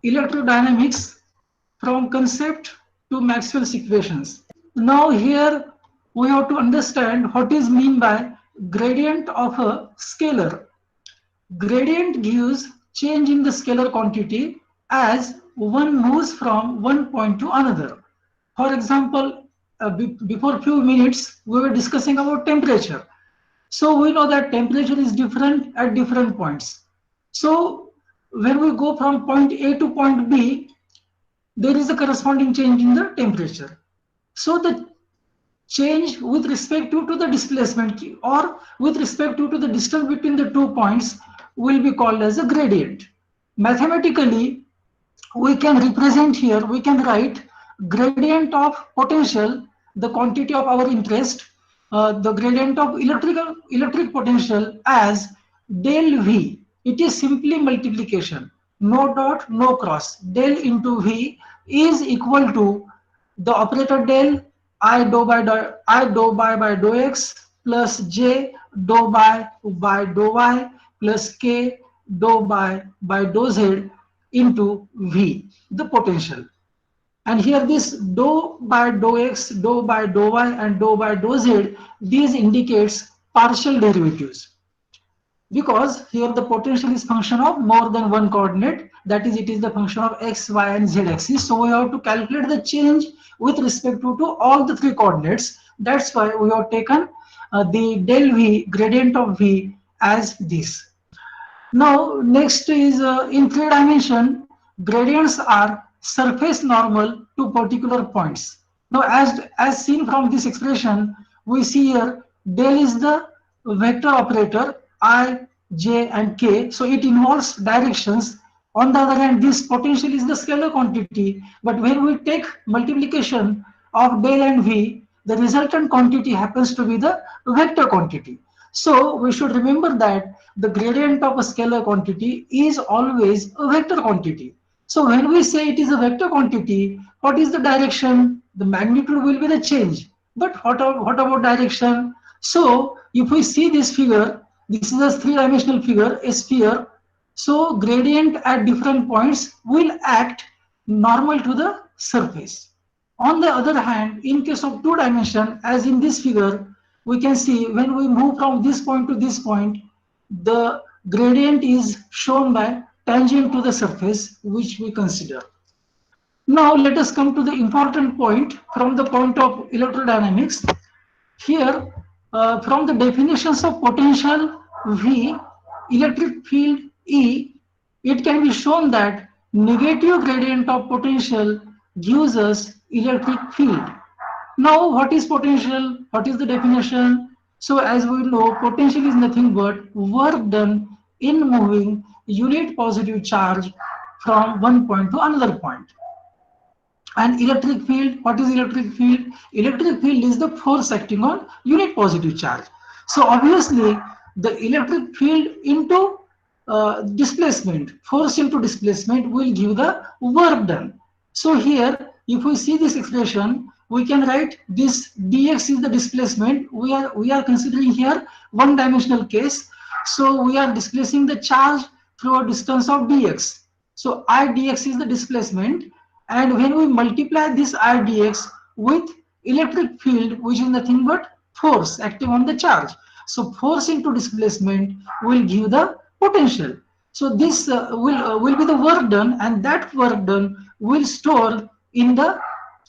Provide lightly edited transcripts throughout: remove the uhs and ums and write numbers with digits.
electrodynamics from concept to Maxwell's equations. Now here we have to understand what is mean by gradient of a scalar. Gradient gives change in the scalar quantity as one moves from one point to another. For example, before few minutes we were discussing about temperature. So we know that temperature is different at different points. So when we go from point A to point B, there is a corresponding change in the temperature. So the change with respect to the displacement or with respect to the distance between the 2 points will be called as a gradient. Mathematically, we can represent here, we can write gradient of potential, the quantity of our interest, the gradient of electric potential as del V. It is simply multiplication, no dot, no cross. Del into V is equal to the operator del I dou by dou x plus j by dou y plus k dou by dou z into V, the potential. And here this dou by dou x, dou by dou y and dou by dou z, these indicates partial derivatives, because here the potential is function of more than one coordinate, that is it is the function of x, y and z axis. So we have to calculate the change with respect to all the three coordinates. That's why we have taken the del v, gradient of v, as this. Now next is in three dimension, gradients are surface normal to particular points. Now as seen from this expression, we see here del is the vector operator I, j and k, so it involves directions. On the other hand, this potential is the scalar quantity, but when we take multiplication of del and v, the resultant quantity happens to be the vector quantity. So we should remember that the gradient of a scalar quantity is always a vector quantity. So when we say it is a vector quantity, what is the direction? The magnitude will be the change. But what about direction? So if we see this figure, this is a three-dimensional figure, a sphere. So gradient at different points will act normal to the surface. On the other hand, in case of two dimension, as in this figure, we can see when we move from this point to this point, the gradient is shown by tangent to the surface, which we consider. Now let us come to the important point from the point of electrodynamics. Here, from the definitions of potential V, electric field E, it can be shown that negative gradient of potential gives us electric field. Now, what is potential? What is the definition? So, as we know, potential is nothing but work done in moving unit positive charge from one point to another point. And electric field, what is electric field? Electric field is the force acting on unit positive charge. So obviously the electric field into displacement, force into displacement will give the work done. So here if we see this expression, we can write this dx is the displacement. We are considering here one dimensional case. So we are displacing the charge through a distance of dx. So I dx is the displacement, and when we multiply this I dx with electric field, which is nothing but force acting on the charge, so force into displacement will give the potential. So this will be the work done, and that work done will store in the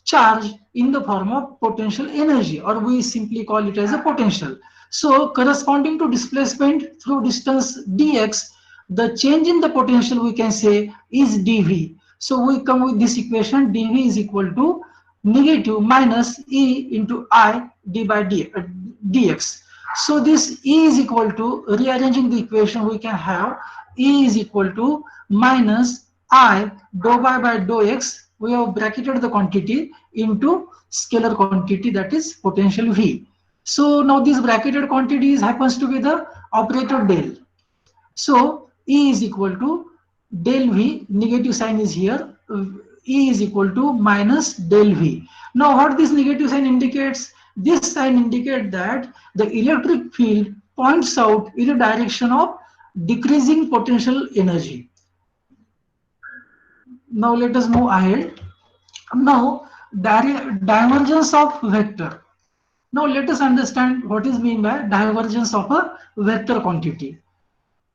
charge in the form of potential energy, or we simply call it as a potential. So corresponding to displacement through distance dx, the change in the potential we can say is dv. So we come with this equation, dv is equal to negative minus e into I d by dx. So this e is equal to, rearranging the equation, we can have e is equal to minus I dou by dou x, we have bracketed the quantity, into scalar quantity, that is potential V. So now this bracketed quantity happens to be the operator del. So E is equal to del V, negative sign is here, E is equal to minus del V. Now what this negative sign indicates? This sign indicates that the electric field points out in the direction of decreasing potential energy. Now let us move ahead. Now, divergence of vector. Now let us understand what is meant by divergence of a vector quantity.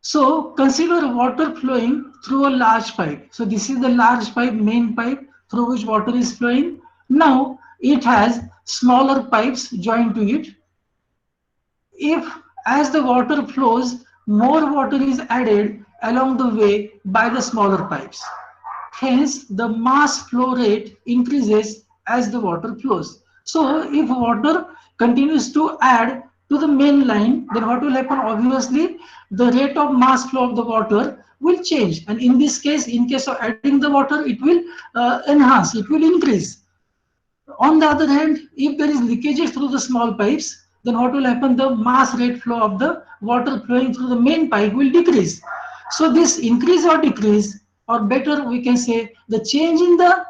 So consider water flowing through a large pipe. So this is the large pipe, main pipe through which water is flowing. Now it has smaller pipes joined to it. If as the water flows, more water is added along the way by the smaller pipes. Hence, the mass flow rate increases as the water flows. So, if water continues to add to the main line, then what will happen? Obviously, the rate of mass flow of the water will change. And in this case, in case of adding the water, it will enhance, it will increase. On the other hand, if there is leakages through the small pipes, then what will happen? The mass rate flow of the water flowing through the main pipe will decrease. So this increase or decrease, or better we can say the change in the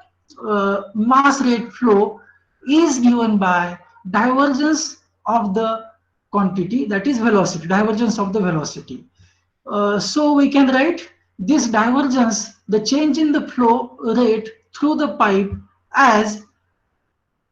mass rate flow is given by divergence of the quantity, that is velocity, divergence of the velocity. So we can write this divergence, the change in the flow rate through the pipe, as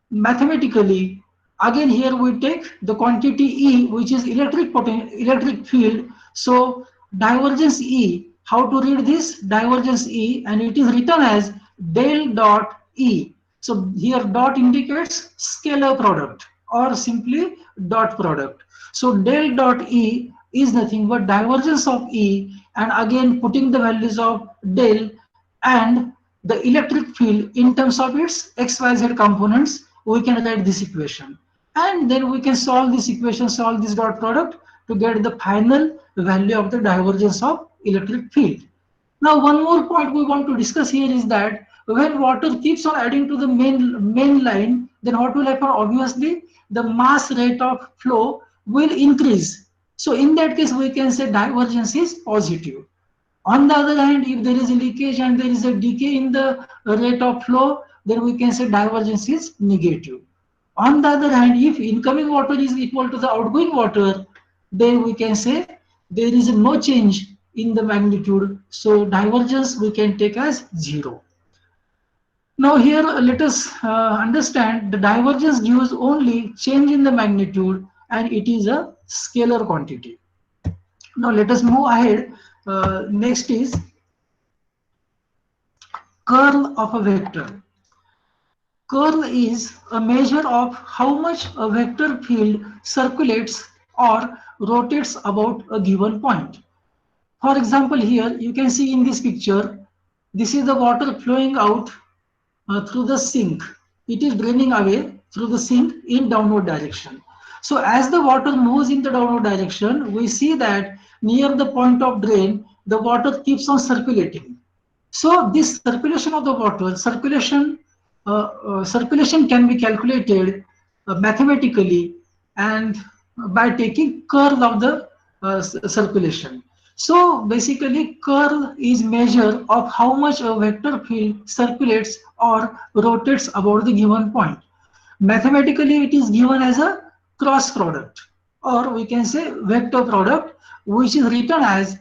mathematically, again here we take the quantity E, which is electric field. So divergence E, how to read this? Divergence E, and it is written as del dot E. So here dot indicates scalar product or simply dot product. So del dot E is nothing but divergence of E, and again putting the values of del and the electric field in terms of its xyz components, we can write this equation, and then we can solve this equation, solve this dot product to get the final value of the divergence of electric field. Now one more point we want to discuss here is that when water keeps on adding to the main line, then what will happen? Obviously the mass rate of flow will increase. So in that case we can say divergence is positive. On the other hand, if there is a leakage and there is a decay in the rate of flow, then we can say divergence is negative. On the other hand, if incoming water is equal to the outgoing water, then we can say there is no change in the magnitude. So divergence we can take as 0. Now here let us understand the divergence gives only change in the magnitude, and it is a scalar quantity. Now let us move ahead. Next is curl of a vector. Curl is a measure of how much a vector field circulates or rotates about a given point. For example, here you can see in this picture, this is the water flowing out through the sink. It is draining away through the sink in downward direction. So as the water moves in the downward direction, we see that near the point of drain, the water keeps on circulating. So this circulation of the water, circulation can be calculated mathematically and by taking curl of the circulation. So basically curl is measure of how much a vector field circulates or rotates about the given point. Mathematically it is given as a cross product, or we can say vector product, which is written as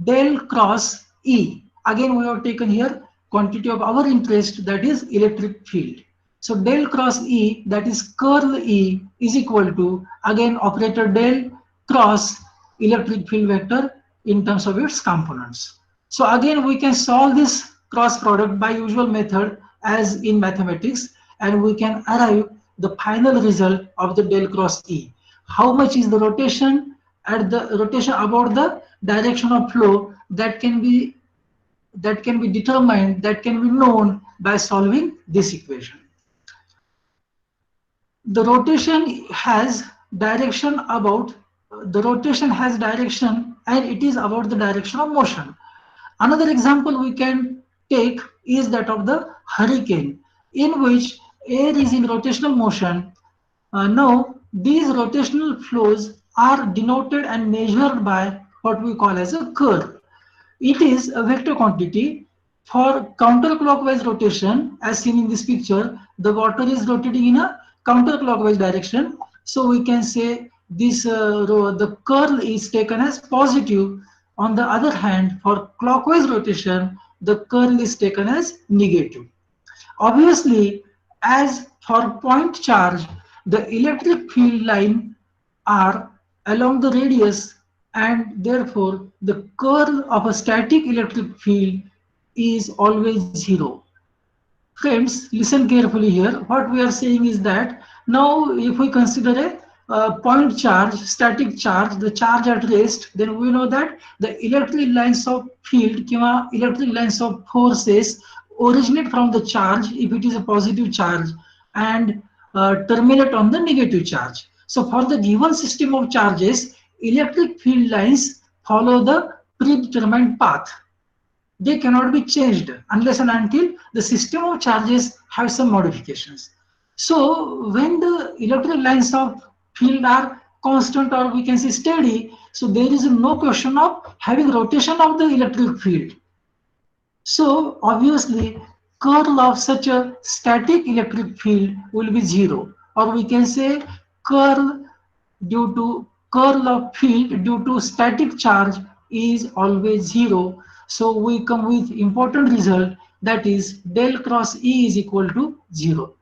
del cross E. Again we have taken here quantity of our interest, that is electric field. So del cross E, that is curl E, is equal to again operator del cross electric field vector in terms of its components. So again we can solve this cross product by usual method as in mathematics, and we can arrive the final result of the del cross E. How much is the rotation at the rotation about the direction of flow, that can be determined, that can be known by solving this equation. The rotation has direction about and it is about the direction of motion. Another example we can take is that of the hurricane, in which air is in rotational motion. Now these rotational flows are denoted and measured by what we call as a curl. It is a vector quantity. For counterclockwise rotation, as seen in this picture, the water is rotating in a counterclockwise direction. So we can say this the curl is taken as positive. On the other hand, for clockwise rotation, the curl is taken as negative. Obviously, as for point charge, the electric field line are along the radius, and therefore the curl of a static electric field is always zero. Friends, listen carefully here. What we are saying is that now if we consider a point charge, static charge, the charge at rest, then we know that the electric lines of field, electric lines of forces originate from the charge if it is a positive charge, and terminate on the negative charge. So for the given system of charges, electric field lines follow the predetermined path. They cannot be changed unless and until the system of charges have some modifications. So when the electric lines of field are constant, or we can say steady, so there is no question of having rotation of the electric field. So obviously curl of such a static electric field will be zero, or we can say curl due to curl of field due to static charge is always zero. So we come with important result, that is del cross E is equal to 0.